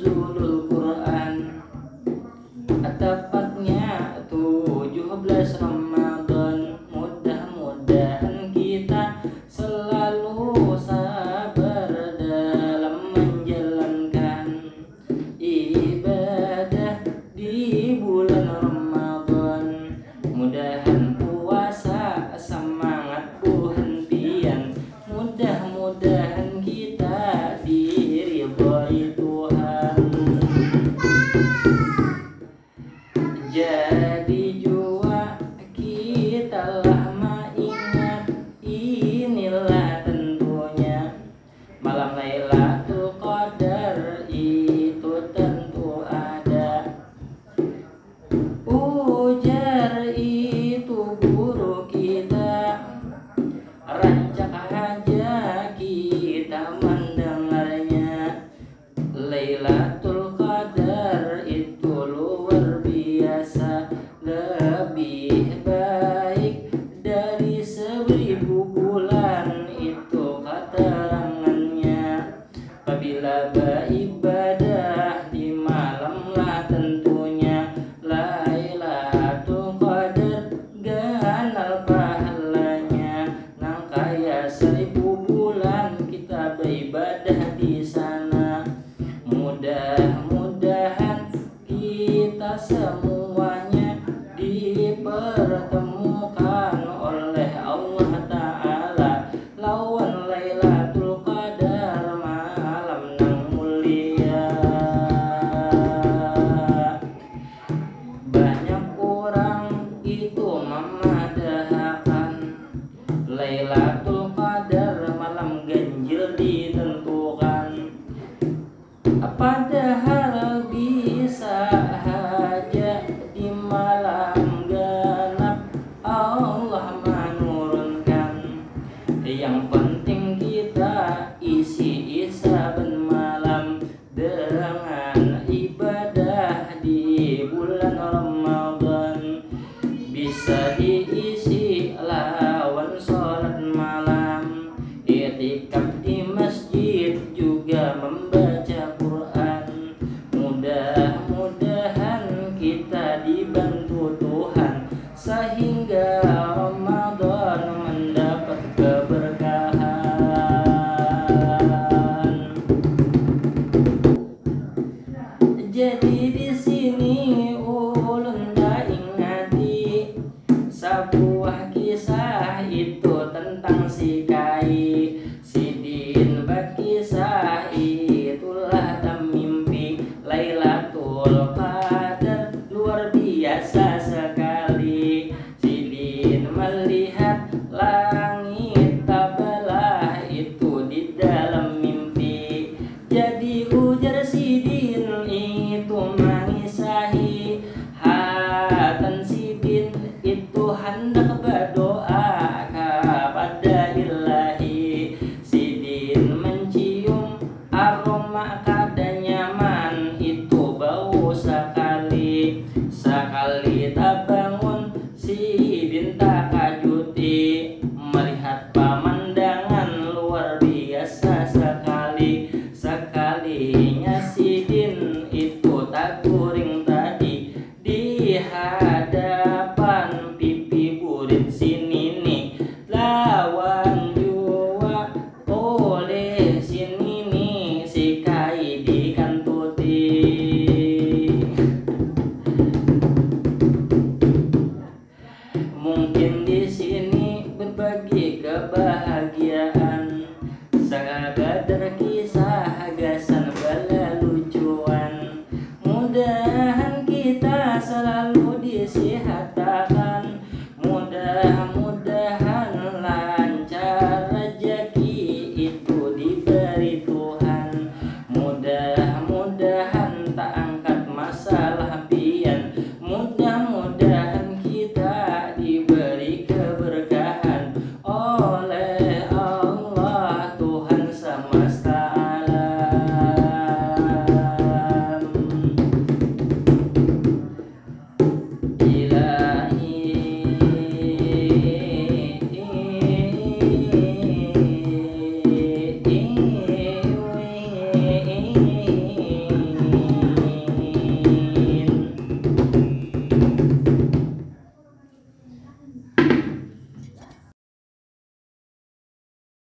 nuzulul Quran, tepatnya 17 Ramadan. Mudah-mudahan kita selalu sabar dalam menjalankan ibadah di bulan Ramadan. Mudahan puasa semangat buhentian, mudah-mudahan kita diridhoi Tuhan. Jadi jua kita lama ingat, inilah tentunya malam Lailatul Qadar itu tentu ada. Ujar itu guru kita, rancak aja kita mendengarnya. Lailatul Qadar itu luar biasa, lebih baik dari 1000 bulan, itu keterangannya. Apabila beribadah di malam lah tentunya Lailatul Qadar, ganal pahalanya. Nang kaya 1000 bulan kita beribadah di sana. Mudah-mudahan kita semuanya dipertemukan oleh Allah Ta'ala lawan Lailatul Qadar, malam nang mulia. Banyak orang itu memadahkan Lailatul Qadar, malam ganjil ditentukan. Padahal bisa saja di malam genap Allah menurunkan. Yang penting kita isi saben malam dengan ibadah di bulan Ramadan. Bisa diisi lawan sholat malam, i'tikaf di masjid, juga membaca Quran. Mudah-mudahan kita dibantu Tuhan sehingga Ramadan mendapat keberkahan. Jadi di sini ulun tak ingati sebuah kisah itu tentang si Kai. Sidin berkisah itulah tak mimpi Lailatul Qadar luar biasa sekali. Sidin melihat langit tabelah itu di dalam mimpi. Jadi ujar Sidin itu mengisahi hatan Sidin itu hendak berdoa kepada Ilahi. Sidin mencium aroma kada nyaman, itu bau sekali. Sekali tak bangun Sidin tak kajuti, melihat pemandangan luar biasa sekali. Sekalinya Sidin